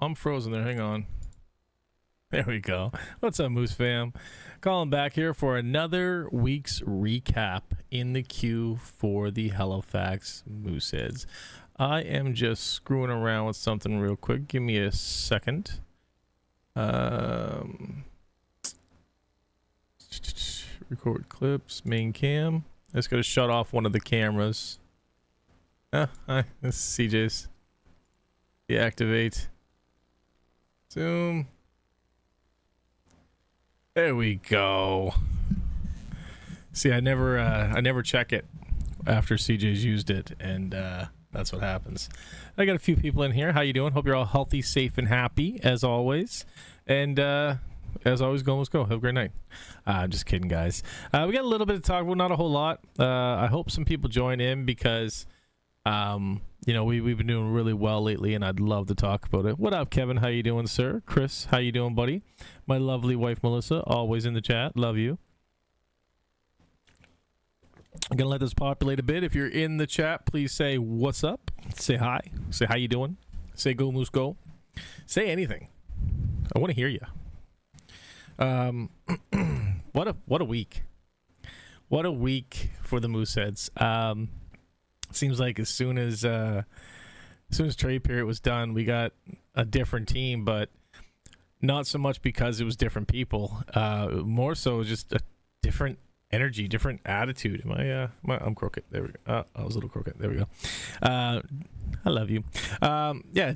I'm frozen there. Hang on. There we go. What's up, Moose fam? Calling back here for another week's recap in the queue for the Halifax Mooseheads. I am just screwing around with something real quick. Give me a second. Record clips, main cam. I just got to shut off one of the cameras. Hi, this is CJ's. Deactivate. Zoom. There we go. See, I never check it after CJ's used it, and that's what happens. I got a few people in here. How you doing? Hope you're all healthy, safe, and happy as always. And as always, go, let's go. Have a great night. I'm just kidding, guys. We got a little bit to talk about, not a whole lot. I hope some people join in because, we've been doing really well lately, and I'd love to talk about it. What up, Kevin? How you doing, sir? Chris, how you doing, buddy? My lovely wife, Melissa, always in the chat. Love you. I'm going to let this populate a bit. If you're in the chat, please say what's up. Say hi. Say how you doing. Say go, Moose, go. Say anything. I want to hear you. What a week. What a week for the Mooseheads. Seems like as soon as trade period was done, we got a different team, but not so much because it was different people. More so just a different energy, different attitude. I'm crooked. There we go. I was a little crooked. There we go. I love you.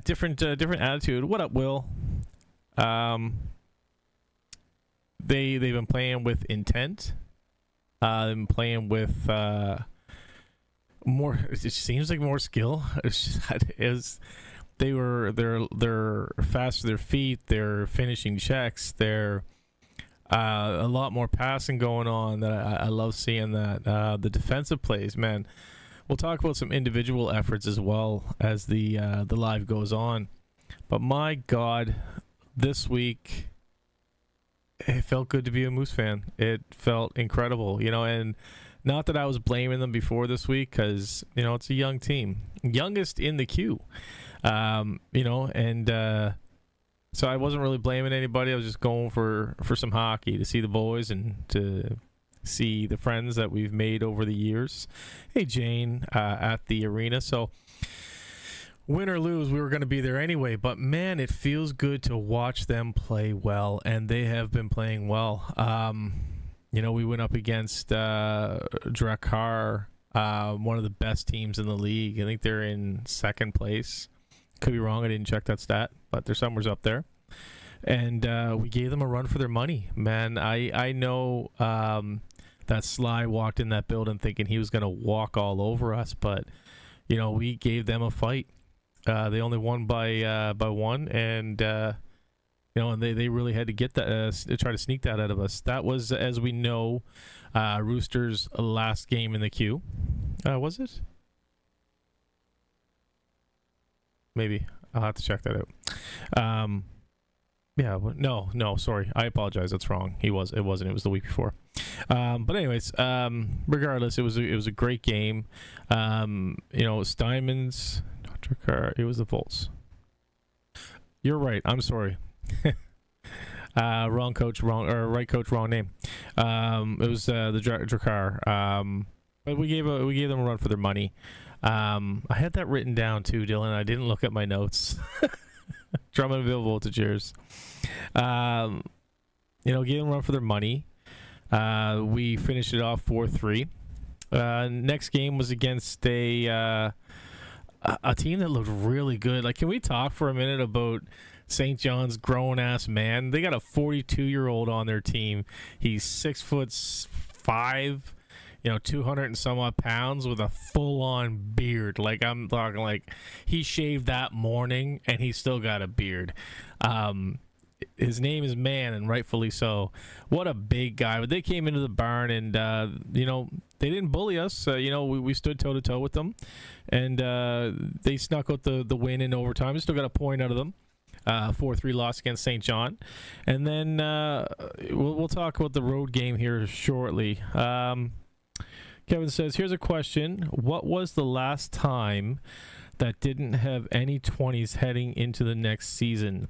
Different attitude. What up, Will? They've been playing with intent. They've been playing with more. It seems like more skill. They're fast to their feet. They're finishing checks. They're a lot more passing going on. That I love seeing that. The defensive plays, man. We'll talk about some individual efforts as well as the live goes on. But my God, this week it felt good to be a Moose fan. It felt incredible, and not that I was blaming them before this week because it's a young team, youngest in the queue, so I wasn't really blaming anybody. I was just going for some hockey to see the boys and to see the friends that we've made over the years. Hey, Jane, at the arena. So win or lose, we were going to be there anyway. But, man, it feels good to watch them play well, and they have been playing well. We went up against Drakkar, one of the best teams in the league. I think they're in second place. Could be wrong. I didn't check that stat, but they're somewhere's up there. And we gave them a run for their money, man. I know that Sly walked in that building thinking he was going to walk all over us, but we gave them a fight. They only won by one, and and they really had to get that, try to sneak that out of us. That was, as we know, Roosters' last game in the queue. Was it? Maybe. I'll have to check that out. No, sorry. I apologize. That's wrong. It wasn't. It was the week before. But anyways, regardless, it was a great game. Steinman's, it was the Volts. You're right. I'm sorry. Wrong coach, right coach, wrong name. It was the Drakkar. But we gave them a run for their money. I had that written down too, Dylan. I didn't look at my notes. Drummond available to cheers. Gave them a run for their money. We finished it off 4-3. Next game was against a team that looked really good. Like, can we talk for a minute about St. John's grown-ass man? They got a 42-year-old on their team. He's 6'5", 200 and some odd pounds with a full-on beard. Like, I'm talking like he shaved that morning and he still got a beard. His name is Man, and rightfully so. What a big guy. But they came into the barn and, they didn't bully us. We stood toe-to-toe with them. And they snuck out the win in overtime. We still got a point out of them. 4-3 loss against St. John. And then we'll talk about the road game here shortly. Kevin says, here's a question. What was the last time that didn't have any 20s heading into the next season?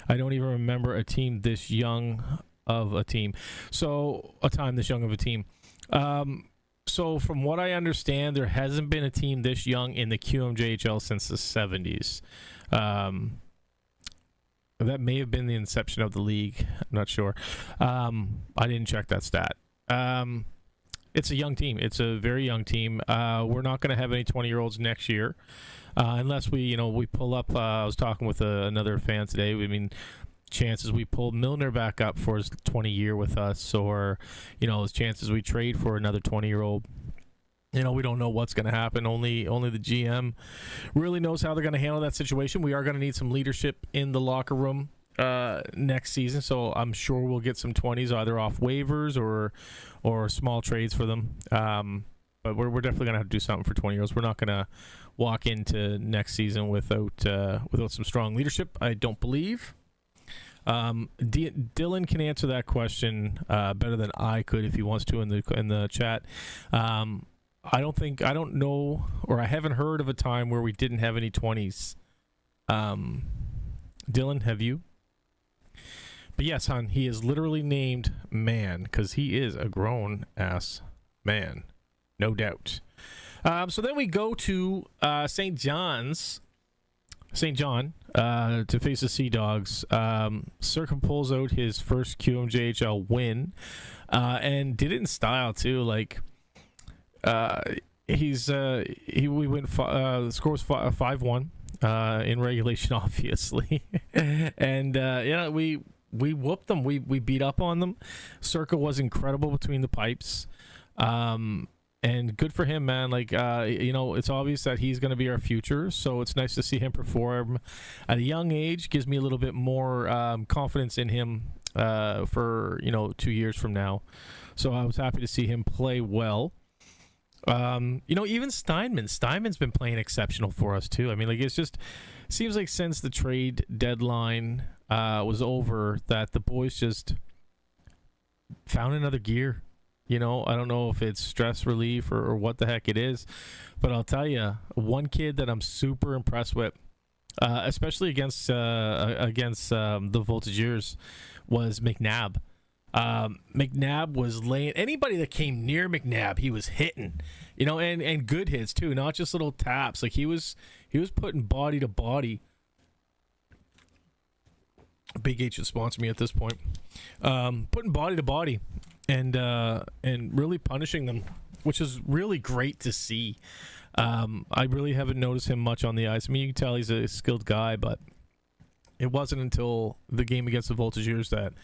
I don't even remember a team this young of a team. So, a time this young of a team. So, from what I understand, there hasn't been a team this young in the QMJHL since the 70s. That may have been the inception of the league. I'm not sure. I didn't check that stat. It's a young team. It's a very young team. We're not going to have any 20-year-olds next year, unless we pull up. I was talking with another fan today. I mean, chances we pull Milner back up for his 20-year with us, or his chances we trade for another 20-year-old. We don't know what's going to happen. Only the GM really knows how they're going to handle that situation. We are going to need some leadership in the locker room next season, so I'm sure we'll get some 20s either off waivers or small trades for them. But we're definitely going to have to do something for 20-year-olds. We're not going to walk into next season without some strong leadership, I don't believe. Dylan can answer that question better than I could if he wants to in the chat. I don't know, or I haven't heard of a time where we didn't have any 20s. Dylan, have you? But yes, hon, he is literally named man because he is a grown-ass man. No doubt. So then we go to St. John to face the Sea Dogs. Circa pulls out his first QMJHL win and did it in style too. Like we went the score was 5-1 in regulation, obviously, and we whooped them. We beat up on them. Circa was incredible between the pipes. And good for him, man. Like, it's obvious that he's going to be our future. So it's nice to see him perform at a young age. Gives me a little bit more confidence in him for 2 years from now. So I was happy to see him play well. Even Steinman's been playing exceptional for us too. I mean, like, it's just seems like since the trade deadline was over that the boys just found another gear. I don't know if it's stress relief or what the heck it is, but I'll tell you, one kid that I'm super impressed with, especially against the Voltigeurs, was McNabb. McNabb was laying anybody that came near McNabb, he was hitting, and good hits too, not just little taps. Like he was putting body to body. Big H should sponsor me at this point. Putting body to body and really punishing them, which is really great to see. I really haven't noticed him much on the ice. I mean, you can tell he's a skilled guy, but it wasn't until the game against the Voltigeurs that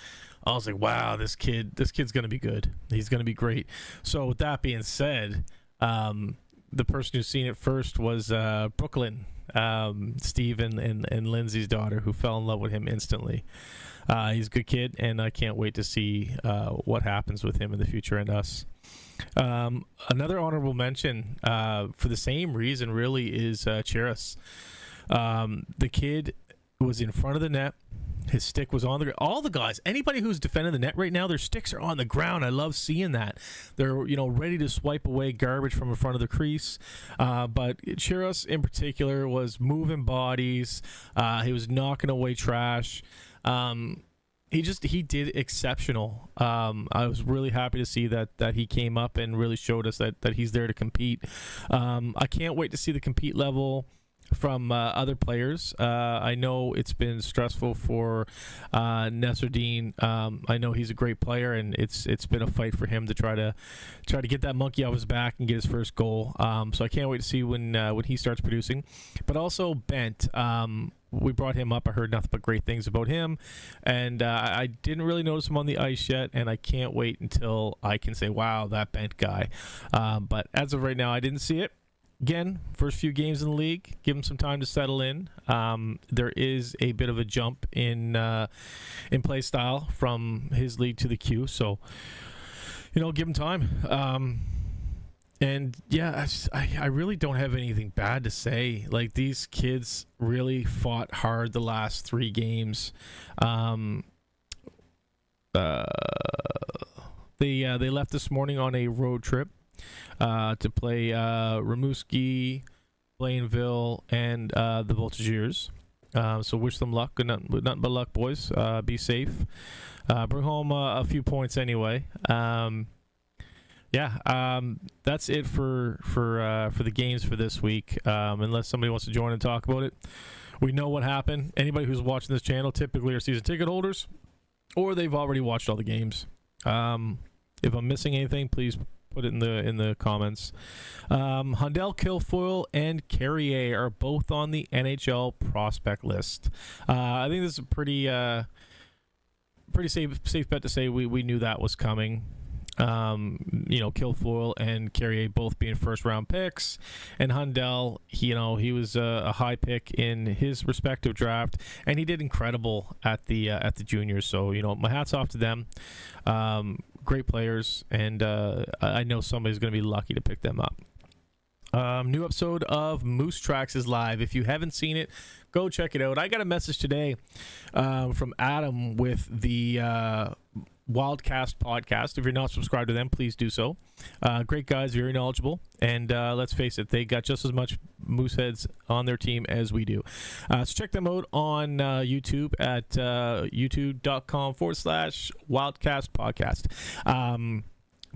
I was like, wow, this kid's going to be good. He's going to be great. So with that being said, the person who's seen it first was Brooklyn, Steve and Lindsay's daughter, who fell in love with him instantly. He's a good kid, and I can't wait to see what happens with him in the future and us. Another honorable mention for the same reason really is Cheris. The kid was in front of the net. His stick was on the ground. All the guys, anybody who's defending the net right now, their sticks are on the ground. I love seeing that. They're, ready to swipe away garbage from in front of the crease. But Chiros in particular was moving bodies. He was knocking away trash. He did exceptional. I was really happy to see that he came up and really showed us that he's there to compete. I can't wait to see the compete level from other players. I know it's been stressful for Nasruddin. I know he's a great player, and it's been a fight for him to try to get that monkey off his back and get his first goal. So I can't wait to see when he starts producing. But also Bent. We brought him up. I heard nothing but great things about him, and I didn't really notice him on the ice yet, and I can't wait until I can say, wow, that Bent guy. But as of right now, I didn't see it. Again, first few games in the league, give him some time to settle in. There is a bit of a jump in play style from his league to the Q, so give him time. And yeah, I really don't have anything bad to say. Like, these kids really fought hard the last 3 games. They left this morning on a road trip to play Rimouski, Blainville, and the Voltigeurs. So wish them luck. Nothing but luck, boys. Be safe. Bring home a few points anyway. That's it for the games for this week. Unless somebody wants to join and talk about it. We know what happened. Anybody who's watching this channel typically are season ticket holders, or they've already watched all the games. If I'm missing anything, please put it in the comments. Hundell, Kilfoyle, and Carrier are both on the NHL prospect list. I think this is a pretty pretty safe bet to say we knew that was coming. Kilfoyle and Carrier both being first round picks, and Hundell, he was a high pick in his respective draft, and he did incredible at the juniors. So my hats off to them. Great players, and I know somebody's going to be lucky to pick them up. New episode of Moose Tracks is live. If you haven't seen it, go check it out. I got a message today from Adam with the Wildcast podcast. If you're not subscribed to them, please do so. Great guys, very knowledgeable, and let's face it, they got just as much Mooseheads on their team as we do. So check them out on YouTube at youtube.com/Wildcast podcast.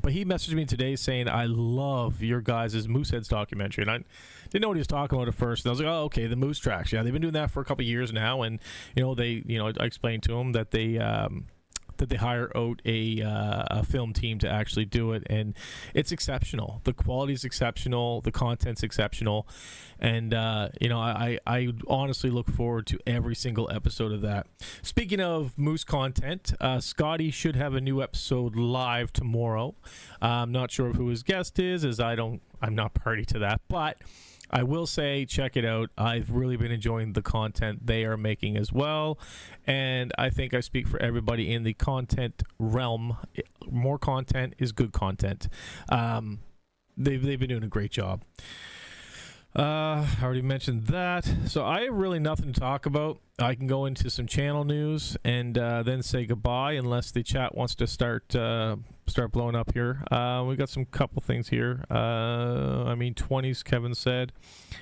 But he messaged me today saying, I love your guys' Mooseheads documentary. And I didn't know what he was talking about at first. And I was like, oh, okay, the Moose Tracks. Yeah, they've been doing that for a couple of years now. And, I explained to him that they hire out a film team to actually do it, and it's exceptional. The quality is exceptional, the content's exceptional, and I honestly look forward to every single episode of that. Speaking of Moose content, Scotty should have a new episode live tomorrow. I'm not sure who his guest is, as I'm not party to that, but I will say, check it out. I've really been enjoying the content they are making as well, and I think I speak for everybody in the content realm. More content is good content. They've been doing a great job. I already mentioned that, so I have really nothing to talk about. I can go into some channel news and then say goodbye, unless the chat wants to start blowing up here. We got some couple things here. 20s, Kevin said.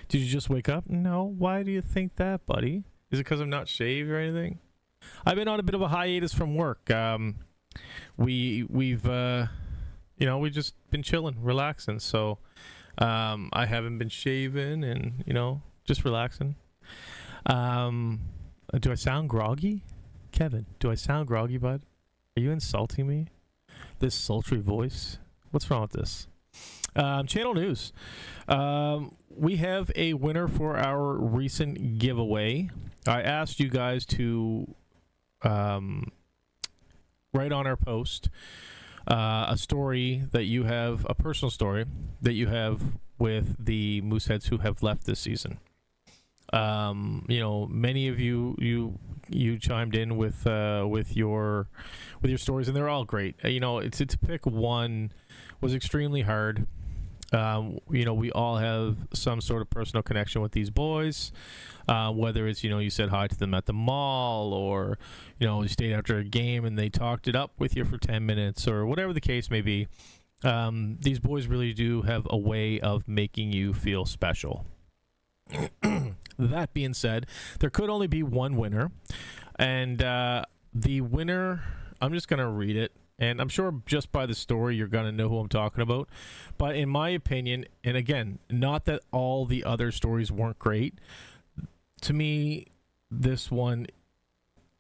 Did you just wake up? No. Why do you think that, buddy? Is it because I'm not shaved or anything? I've been on a bit of a hiatus from work. We've just been chilling, relaxing. So I haven't been shaving and just relaxing. Do I sound groggy, Kevin? Do I sound groggy, bud? Are you insulting me? This sultry voice? What's wrong with this? Channel news. We have a winner for our recent giveaway. I asked you guys to write on our post a story that you have, a personal story that you have with the Mooseheads who have left this season. Many of you chimed in with your stories, and they're all great. To pick one was extremely hard. We all have some sort of personal connection with these boys, whether it's you said hi to them at the mall, or you stayed after a game and they talked it up with you for 10 minutes, or whatever the case may be. These boys really do have a way of making you feel special. That being said, there could only be one winner, and the winner, I'm just going to read it, and I'm sure just by the story you're going to know who I'm talking about. But in my opinion, and again, not that all the other stories weren't great, to me, this one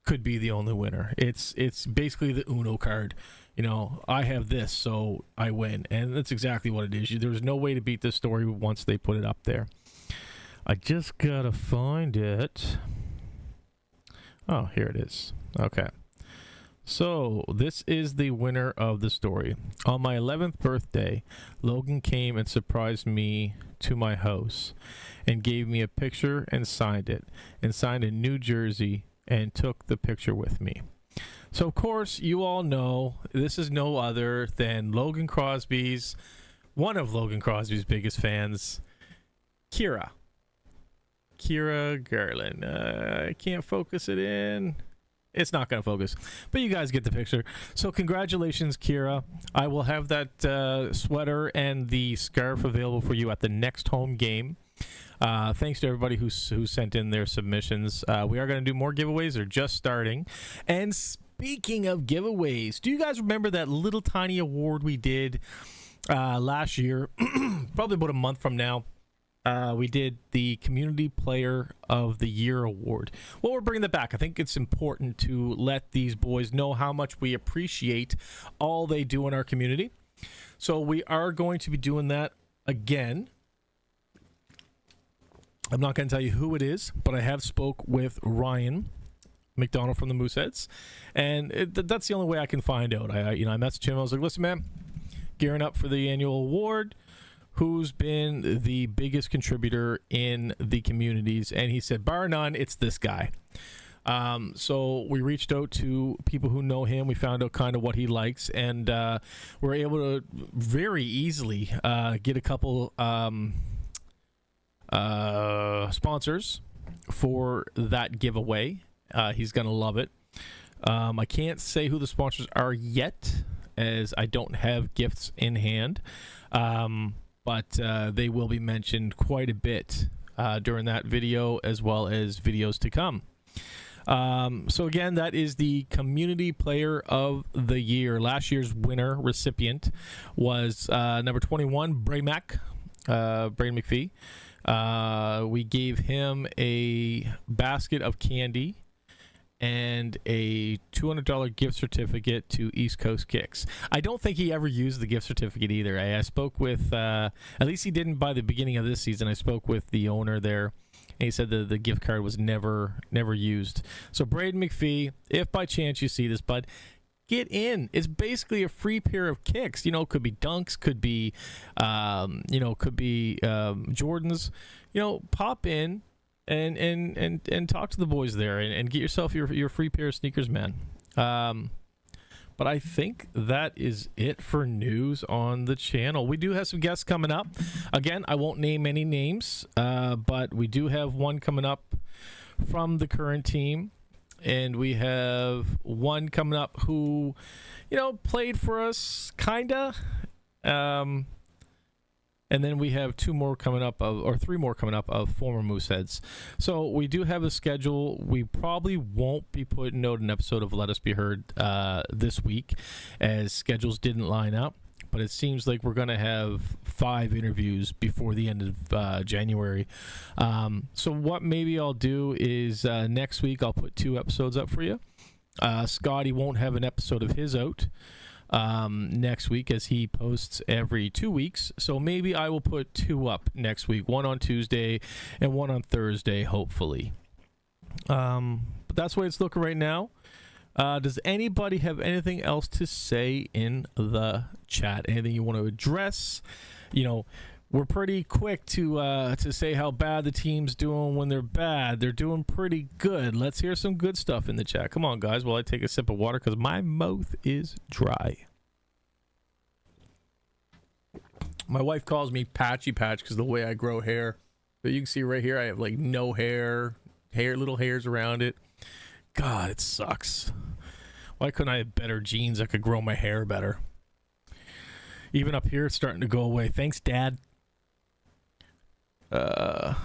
could be the only winner. It's basically the Uno card. I have this, so I win, and that's exactly what it is. There's no way to beat this story once they put it up there. I just gotta find it. Oh, here it is. Okay. So, this is the winner of the story. On my 11th birthday, Logan came and surprised me to my house and gave me a picture and signed it, and signed a New Jersey and took the picture with me. So, of course, you all know this is no other than one of Logan Crosby's biggest fans, Kira Garland. I can't focus it in. It's not going to focus, but you guys get the picture. So congratulations, Kira. I will have that sweater and the scarf available for you at the next home game. Thanks to everybody who sent in their submissions. We are going to do more giveaways. They're just starting. And speaking of giveaways, do you guys remember that little tiny award we did last year? Probably about a month from now. We did the Community Player of the Year award. Well, we're bringing that back. I think it's important to let these boys know how much we appreciate all they do in our community. So we are going to be doing that again. I'm not going to tell you who it is, but I have spoke with Ryan McDonald from the Mooseheads, and that's the only way I can find out. I messaged him. I was like, listen, man, gearing up for the annual award. Who's been the biggest contributor in the communities? And he said, bar none, it's this guy. So we reached out to people who know him. We found out kind of what he likes, and we're able to very easily get a couple sponsors for that giveaway. He's gonna love it. I can't say who the sponsors are yet, as I don't have gifts in hand, but they will be mentioned quite a bit during that video, as well as videos to come. So again, that is the Community Player of the Year. Last year's winner recipient was number 21, Braden McPhee. We gave him a basket of candy and a $200 gift certificate to East Coast Kicks. I don't think he ever used the gift certificate either. I spoke with, at least he didn't by the beginning of this season. I spoke with the owner there, and he said the gift card was never used. So Braden McPhee, if by chance you see this, bud, get in. It's basically a free pair of kicks. You know, could be Dunks, could be, Jordans. You know, pop in and talk to the boys there and get yourself your free pair of sneakers, man. But I think that is it for news on the channel. We do have some guests coming up. Again, I won't name any names, but we do have one coming up from the current team. And we have one coming up who, played for us, kinda. And then we have three more coming up of former Mooseheads. So we do have a schedule. We probably won't be putting out an episode of Let Us Be Heard this week, as schedules didn't line up. But it seems like we're going to have 5 interviews before the end of January. So what maybe I'll do is next week I'll put 2 episodes up for you. Scotty won't have an episode of his out next week, as he posts every 2 weeks. So maybe I will put 2 up next week, one on Tuesday and one on Thursday, hopefully. But that's the way it's looking right now. Does anybody have anything else to say in the chat? Anything you want to address? We're pretty quick to say how bad the team's doing when they're bad. They're doing pretty good. Let's hear some good stuff in the chat. Come on, guys, while I take a sip of water, because my mouth is dry. My wife calls me Patchy Patch because the way I grow hair. But you can see right here, I have like no hair, little hairs around it. God, it sucks. Why couldn't I have better genes that could grow my hair better? Even up here, it's starting to go away. Thanks, Dad. Love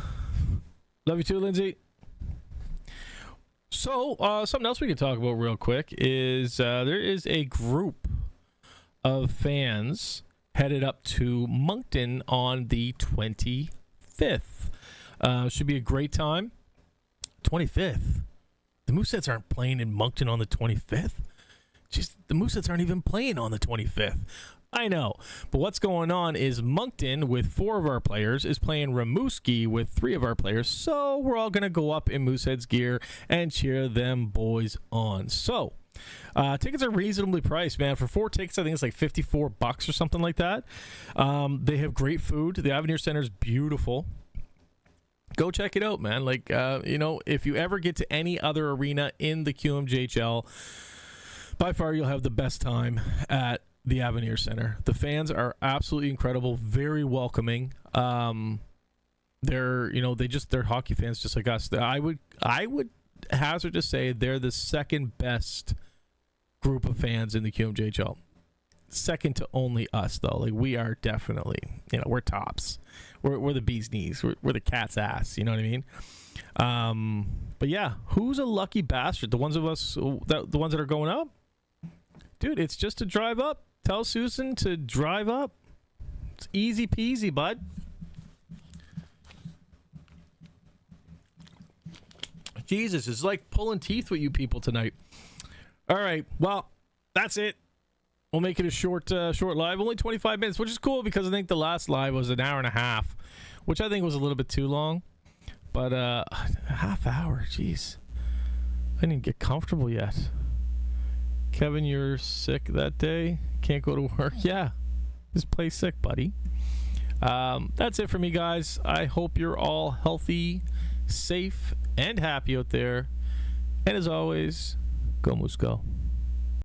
you too, Lindsay. So, something else we can talk about real quick is there is a group of fans headed up to Moncton on the 25th. Should be a great time. 25th. The Mooseheads aren't playing in Moncton on the 25th. Just the Mooseheads aren't even playing on the 25th. I know, but what's going on is Moncton, with 4 of our players, is playing Rimouski with 3 of our players. So we're all going to go up in Mooseheads gear and cheer them boys on. So tickets are reasonably priced, man. For 4 tickets, I think it's like $54 or something like that. They have great food. The Avenir Center is beautiful. Go check it out, man. Like, if you ever get to any other arena in the QMJHL, by far you'll have the best time at the Avenir Center. The fans are absolutely incredible, very welcoming. They're hockey fans just like us. I would hazard to say they're the second best group of fans in the QMJHL. Second to only us, though. Like, we are definitely, we're tops. We're the bee's knees. We're the cat's ass. You know what I mean? But yeah, who's a lucky bastard? The ones that are going up? Dude, it's just to drive up. Tell Susan to drive up. It's easy peasy, bud. Jesus, it's like pulling teeth with you people tonight. All right, well, that's it. We'll make it a short live, only 25 minutes, which is cool because I think the last live was an hour and a half, which I think was a little bit too long. But a half hour, jeez. I didn't get comfortable yet. Kevin, you're sick that day? Can't go to work? Yeah. Just play sick, buddy. That's it for me, guys. I hope you're all healthy, safe, and happy out there. And as always, go Moose, go.